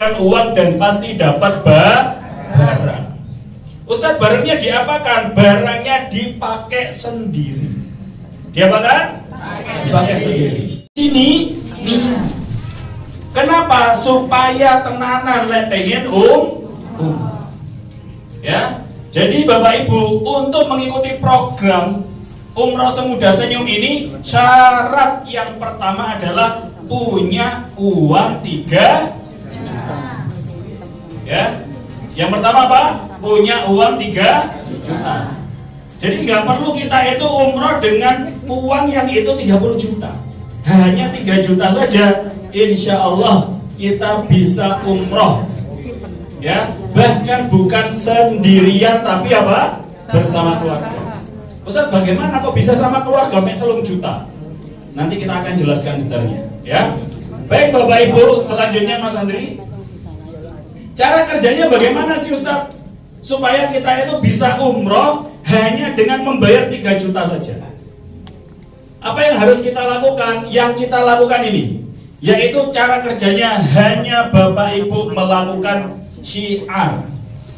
uang dan pasti dapat barang. Ustadz, barangnya diapakan? Barangnya dipakai sendiri. Diapakan? Dipakai sendiri. Ini kenapa? Supaya tenanan lek pengen ya. Jadi Bapak Ibu, untuk mengikuti program Umroh Semudah Senyum ini, syarat yang pertama adalah punya uang 3 ya. Yang pertama apa? Punya uang 3 juta. Jadi nggak perlu kita itu umroh dengan uang yang itu 30 juta. Hanya 3 juta saja, insya Allah kita bisa umroh. Ya, bahkan bukan sendirian tapi apa? Bersama keluarga. Ustaz, bagaimana kok bisa sama keluarga 3 juta? Nanti kita akan jelaskan detailnya, ya. Baik Bapak Ibu, selanjutnya Mas Andri. Cara kerjanya bagaimana sih Ustaz? Supaya kita itu bisa umroh hanya dengan membayar 3 juta saja. Apa yang harus kita lakukan? Yang kita lakukan ini, yaitu cara kerjanya hanya Bapak Ibu melakukan syiar.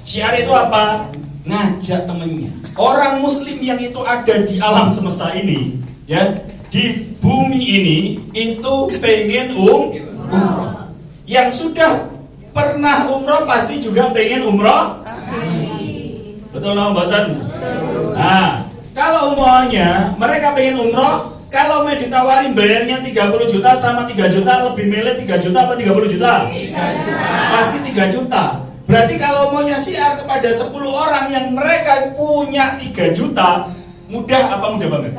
Syiar itu apa? Ngajak temennya. Orang muslim yang itu ada di alam semesta ini, ya, di bumi ini, itu pengen umroh. Yang sudah pernah umroh pasti juga pengen umroh. Betul nggak, Mbak? Nah, kalau umpamanya mereka pengen umroh, kalau mau ditawarin bayarnya 30 juta sama 3 juta, lebih milih 3 juta apa 30 juta? 3 juta. Pasti 3 juta. Berarti kalau maunya syiar kepada 10 orang yang mereka punya 3 juta, mudah apa mudah banget?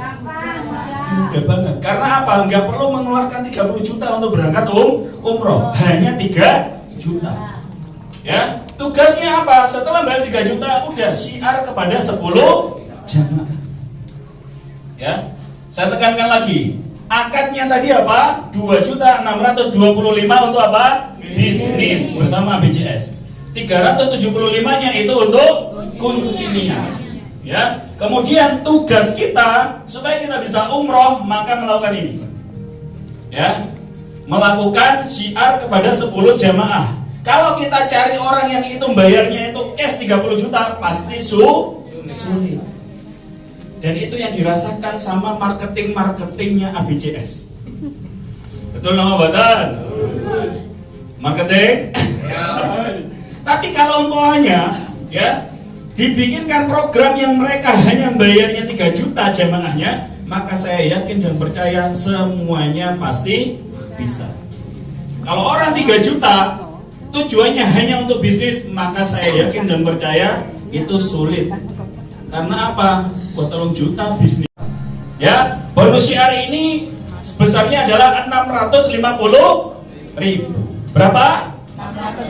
Mudah banget. Karena apa? Nggak perlu mengeluarkan 30 juta untuk berangkat umroh. Hanya 3 juta. Ya, tugasnya apa? Setelah bayar 3 juta, udah syiar kepada 10 jamaah. Ya, saya tekankan lagi. Akadnya tadi apa? 2.625 untuk apa? Bisnis bersama BCS. 375-nya itu untuk kunci niat. Ya, kemudian tugas kita supaya kita bisa umroh, maka melakukan ini. Ya, melakukan syiar kepada 10 jamaah. Kalau kita cari orang yang itu bayarnya itu cash 30 juta, pasti sulit. Dan itu yang dirasakan sama marketingnya ABCS. Betul nama Batan? Marketing? Tapi kalau umpamanya, ya, dibikinkan program yang mereka hanya bayarnya 3 juta jamaahnya, maka saya yakin dan percaya semuanya pasti bisa. Kalau orang 3 juta tujuannya hanya untuk bisnis, maka saya yakin dan percaya itu sulit. Karena apa? Buat 3 juta bisnis. Ya, bonus syiar ini sebesarnya adalah 650.000. Berapa?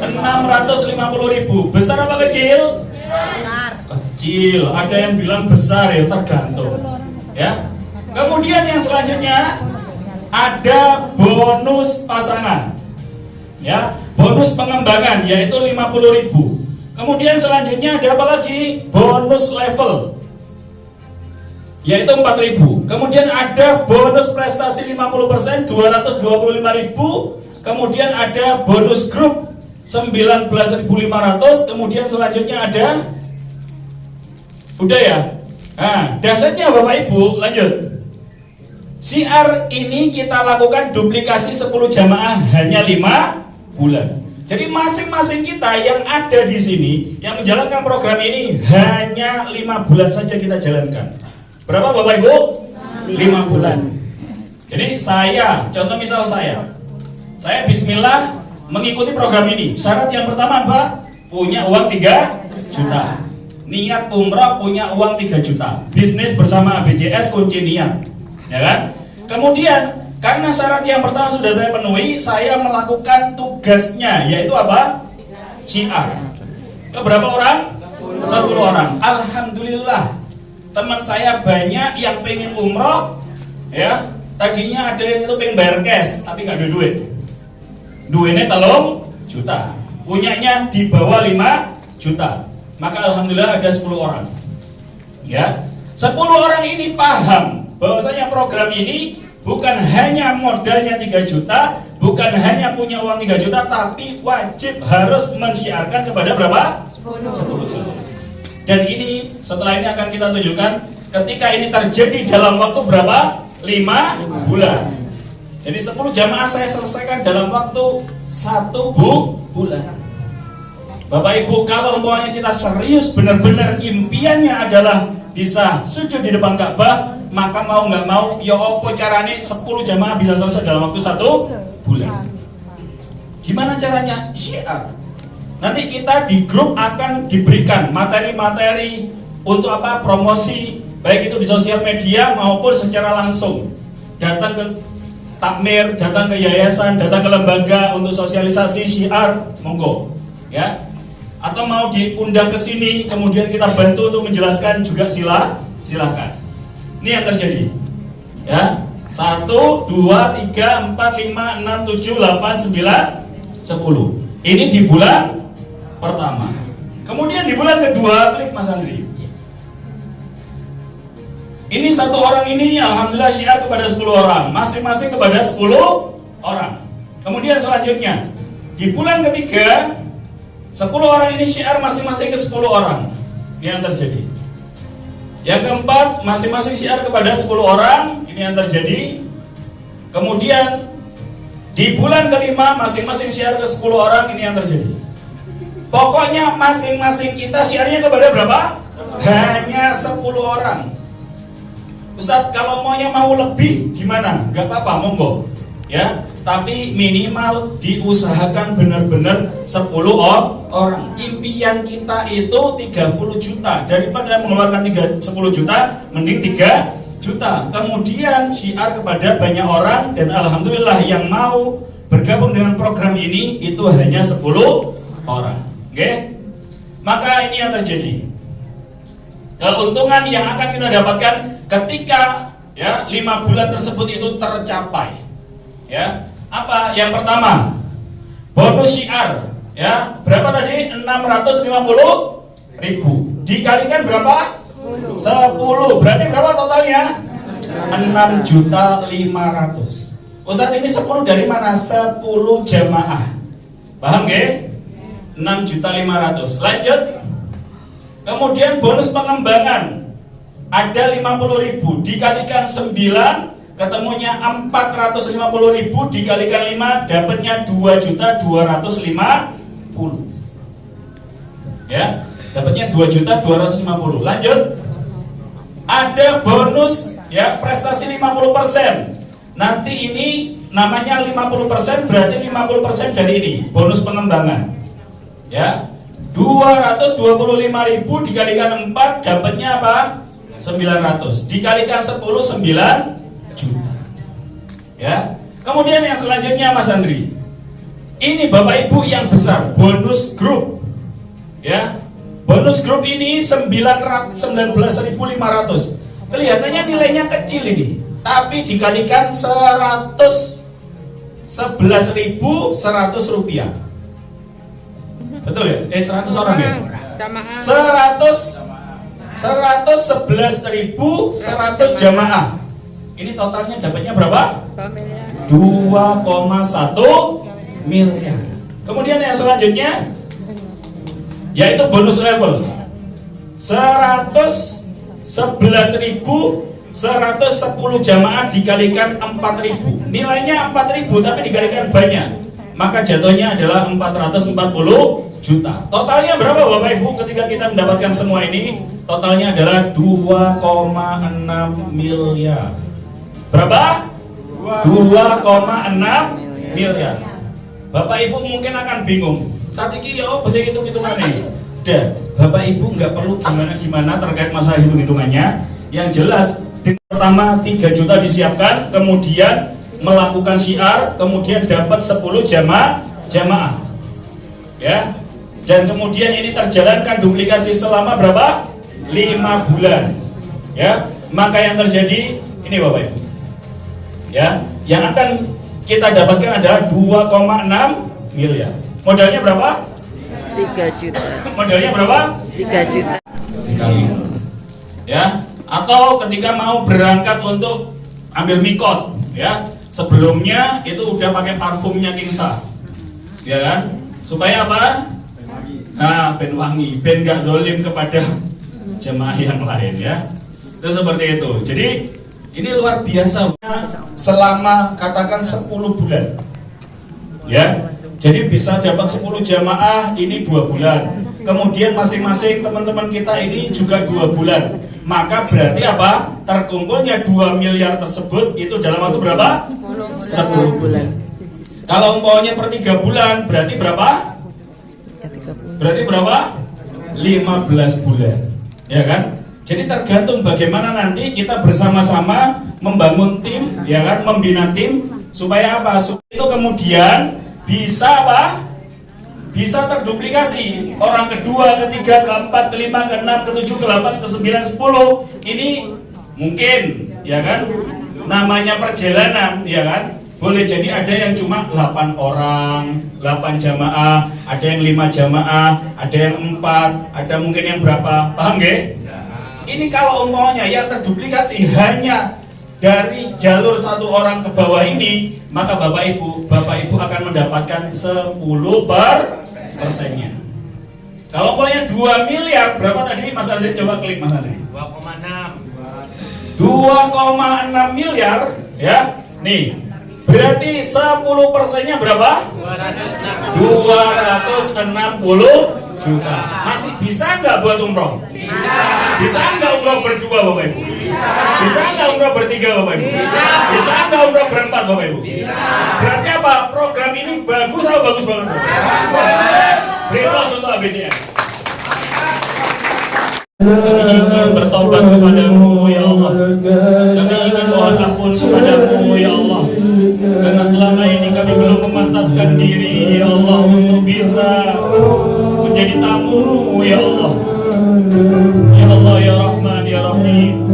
650.000. Besar apa kecil? Besar. Kecil. Ada yang bilang besar, ya tergantung. Ya. Kemudian yang selanjutnya ada bonus pasangan. Ya, bonus pengembangan yaitu 50.000. Kemudian selanjutnya ada apa lagi? Bonus level yaitu 4.000. Kemudian ada bonus prestasi 50%, 225.000. Kemudian ada bonus grup 19.500. Kemudian selanjutnya ada, udah ya. Nah, dasarnya Bapak Ibu, lanjut. Syiar ini kita lakukan duplikasi 10 jamaah hanya 5 bulan. Jadi masing-masing kita yang ada di sini yang menjalankan program ini hanya 5 bulan saja kita jalankan. Berapa Bapak Ibu? 5 bulan. Jadi saya, contoh misal saya bismillah mengikuti program ini. Syarat yang pertama apa? Punya uang 3 juta. Niat umrah punya uang 3 juta. Bisnis bersama ABCS kunci niat. Ya kan? Kemudian karena syarat yang pertama sudah saya penuhi, saya melakukan tugasnya, yaitu apa? Syiar. Ke berapa orang? 10 orang. Alhamdulillah, teman saya banyak yang pengen umroh. Ya, tadinya ada yang itu pengen bayar cash, tapi nggak ada duit. Duitnya 3 juta. Punyanya di bawah 5 juta. Maka alhamdulillah ada 10 orang. Ya, 10 orang ini paham bahwasanya program ini bukan hanya modalnya 3 juta, bukan hanya punya uang 3 juta, tapi wajib harus mensiarkan kepada berapa? 10 juta. Dan ini setelah ini akan kita tunjukkan ketika ini terjadi dalam waktu berapa? 5 bulan. Jadi 10 jamaah saya selesaikan dalam waktu 1 bulan. Bapak Ibu, kalau umpamanya kita serius benar-benar impiannya adalah bisa sujud di depan Ka'bah, maka mau nggak mau, ya apa caranya 10 jamaah bisa selesai dalam waktu 1 bulan. Gimana caranya? Syiar. Nanti kita di grup akan diberikan materi-materi untuk apa? Promosi, baik itu di sosial media maupun secara langsung. Datang ke takmir, datang ke yayasan, datang ke lembaga untuk sosialisasi syiar, monggo, ya. Atau mau diundang ke sini, kemudian kita bantu untuk menjelaskan juga silakan. Ini yang terjadi, ya. 1, 2, 3, 4, 5, 6, 7, 8, 9, 10. Ini di bulan pertama. Kemudian di bulan kedua, klik Mas Andri. Ini 1 orang ini alhamdulillah syiar kepada 10 orang, masing-masing kepada 10 orang. Kemudian selanjutnya di bulan ketiga 10 orang ini syiar masing-masing ke 10 orang. Ini yang terjadi. Yang keempat, masing-masing syiar kepada 10 orang. Ini yang terjadi. Kemudian di bulan kelima masing-masing syiar ke 10 orang. Ini yang terjadi. Pokoknya masing-masing kita syiarnya kepada berapa? Hanya 10 orang. Ustadz, kalau maunya mau lebih gimana? Gak apa-apa, monggo, ya. Tapi minimal diusahakan benar-benar 10 orang. Impian kita itu 30 juta. Daripada mengeluarkan 10 juta, mending 3 juta. Kemudian syiar kepada banyak orang. Dan alhamdulillah yang mau bergabung dengan program ini itu hanya 10 orang. Oke? Maka ini yang terjadi. Keuntungan yang akan kita dapatkan ketika ya 5 bulan tersebut itu tercapai. Ya, apa? Yang pertama, bonus syiar. Ya, berapa tadi? 650.000 dikalikan berapa? 10. Berarti berapa totalnya? 6.500.000. Ustadz, ini 10 dari mana? 10 jamaah. Paham nggih? 6.500.000. Lanjut. Kemudian bonus pengembangan ada 50.000 dikalikan 9, ketemunya 450.000 dikalikan 5, dapatnya 2.250.000. Ya, dapatnya 2.250.000. Lanjut. Ada bonus ya prestasi 50%. Nanti ini namanya 50%, berarti 50% dari ini bonus pengembangan. Ya. 225.000 dikalikan 4 dapatnya apa? 900. Dikalikan 10 9 juta. Ya. Kemudian yang selanjutnya Mas Andri. Ini Bapak Ibu yang besar, bonus grup. Ya. Bonus grup ini 19.500. Kelihatannya nilainya kecil ini, tapi dikalikan 111.100 rupiah. Betul ya? 100 orang ya? 111.100 jamaah. Ini totalnya dapatnya berapa? 2,1 miliar. Kemudian yang selanjutnya yaitu bonus level 111.110 jamaah dikalikan 4.000. Nilainya 4.000 tapi dikalikan banyak, maka jatuhnya adalah 440 juta. Totalnya berapa Bapak Ibu ketika kita mendapatkan semua ini? Totalnya adalah 2,6 miliar. Berapa? 2,6 miliar. Bapak Ibu mungkin akan bingung. Saat ini ya bisa hitung-hitungan nih. Udah, Bapak Ibu nggak perlu gimana-gimana terkait masalah hitung-hitungannya. Yang jelas, pertama 3 juta disiapkan, kemudian melakukan syiar, kemudian dapat 10 jamaah. Ya. Dan kemudian ini terjalankan duplikasi selama berapa? 5 bulan. Ya. Maka yang terjadi ini Bapak Ibu. Ya, yang akan kita dapatkan adalah 2,6 miliar. Modalnya berapa? 3 juta. Modalnya berapa? 3 juta. Dikali. Ya, atau ketika mau berangkat untuk ambil mikot, ya. Sebelumnya itu udah pakai parfumnya Kingsa, ya kan? Supaya apa? Nah, ben wangi, ben gak dolim kepada jemaah yang lain ya. Itu seperti itu. Jadi ini luar biasa selama katakan 10 bulan. Ya. Jadi bisa dapat 10 jamaah ini 2 bulan. Kemudian masing-masing teman-teman kita ini juga 2 bulan. Maka berarti apa? Terkumpulnya 2 miliar tersebut itu dalam waktu berapa? 10 bulan. Kalau umpamanya per 3 bulan berarti berapa? Berarti berapa? 15 bulan. Ya kan? Jadi tergantung bagaimana nanti kita bersama-sama membangun tim, ya kan? Membina tim supaya apa? Supaya itu kemudian bisa apa? Bisa terduplikasi. Orang kedua, ketiga, keempat, kelima, keenam, ketujuh, ke-8, ke-9, 10. Ini mungkin, ya kan? Namanya perjalanan, ya kan? Boleh jadi ada yang cuma 8 orang, 8 jamaah, ada yang 5 jamaah, ada yang 4, ada mungkin yang berapa, paham gak? Ini kalau umpamanya yang terduplikasi hanya dari jalur 1 orang ke bawah ini, maka Bapak Ibu akan mendapatkan 10%-nya. Kalau umpamanya 2 miliar, berapa tadi Mas Andri? Coba klik Mas Andri. 2,6 miliar, ya. Nih. Berarti 10%-nya berapa? 260 juta. Masih bisa nggak buat umroh? Bisa nggak umroh berdua Bapak Ibu? Bisa nggak umroh bertiga Bapak Ibu? Bisa nggak umroh berempat Bapak Ibu? Berarti apa? Program ini bagus atau bagus banget? Beri plus untuk ABCS. Kami ingin bertobat kepadamu ya Allah. Kami ingin mohon ampun kepadamu ya Allah. Karena selama ini kami belum memantaskan diri ya Allah untuk bisa menjadi tamu ya Allah. Ya Allah ya Rahman ya Rahim.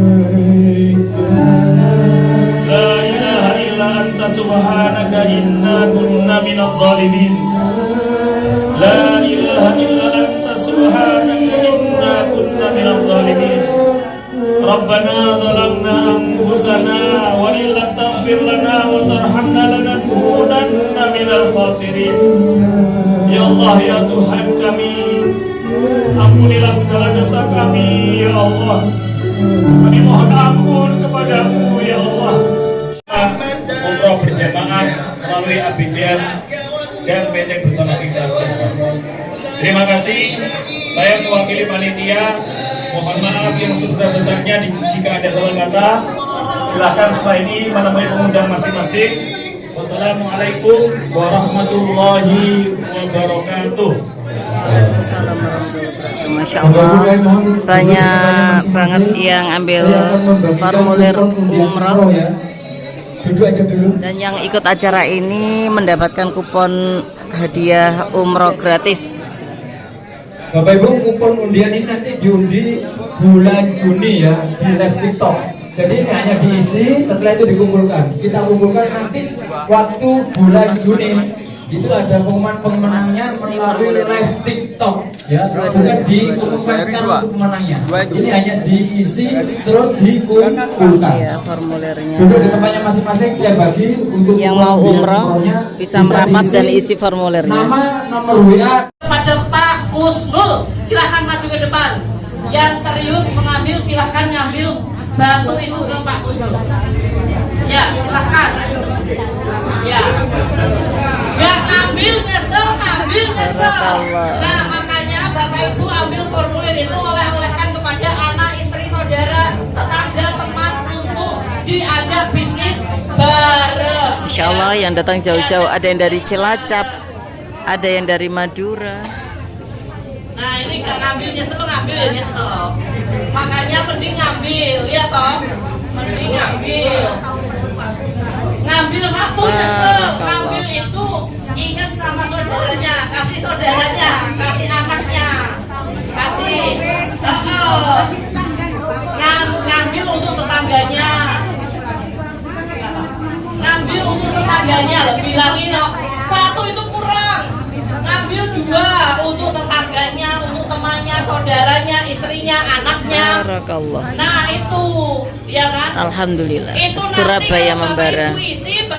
La ilaha illa anta subhanaka inna kunna minadh dhalimin. La ilaha illa anta subhanaka inna kunna minadh dhalimin. Rabbana zalamna anfusana wa illam taghfir lana wa tarhamna lanakunanna minal khasirin. Ya Allah ya Tuhan kami, ampunilah segala dosa kami ya Allah. Kami mohon ampun kepadamu ya Allah. Umroh berjamaah melalui ABCS dan PT Bersama Kingsa. Terima kasih. Saya mewakili panitia. Mohon maaf yang sebesar-besarnya jika ada salah kata. Silakan setelah ini menemui pengundang masing-masing. Wassalamualaikum warahmatullahi wabarakatuh. Masya Allah, banyak banget yang ambil formulir umroh. Dan yang ikut acara ini mendapatkan kupon hadiah umroh gratis. Bapak Ibu, kupon undian ini nanti diundi bulan Juni ya di live TikTok. Jadi ini hanya diisi, setelah itu dikumpulkan. Kita kumpulkan nanti waktu bulan Juni. Itu ada pengumuman pemenangnya melalui live TikTok ya, bukan diumumkan sekarang untuk pemenangnya. Ini hanya diisi terus dikumpulkan. Ya, formulirnya. Duduk di tempatnya masing-masing, saya bagi untuk yang mau umroh bisa merapat dan isi formulirnya. Nama, nomor WA. Pada Pak Kusnul, silahkan maju ke depan. Yang serius mengambil silahkan ngambil batu itu ke Pak Kusnul. Ya, silahkan. Ya. Nggak ngambil nyesel. Nah, makanya Bapak Ibu ambil formulir itu oleh-olehkan kepada anak, istri, saudara, tetangga, teman untuk diajak bisnis bareng. Insya Allah yang datang jauh-jauh, ada yang dari Cilacap, ada yang dari Madura. Nah, ini nggak ngambil nyesel, ngambil ya nyesel. Makanya mending ngambil, ya toh? Mending ngambil. Ngambil satu nyesel, ngambil itu ingat sama saudaranya, kasih saudaranya, kasih anaknya, kasih. Ngambil untuk tetangganya, ngambil untuk tetangganya, loh bilangin loh. Satu itu kurang, ngambil dua untuk tetangganya, untuk temannya, saudaranya, istrinya, anaknya. Barakallah. Nah itu, ya kan? Alhamdulillah. Itu nanti Surabaya kalau Bapak membara. Ibu isi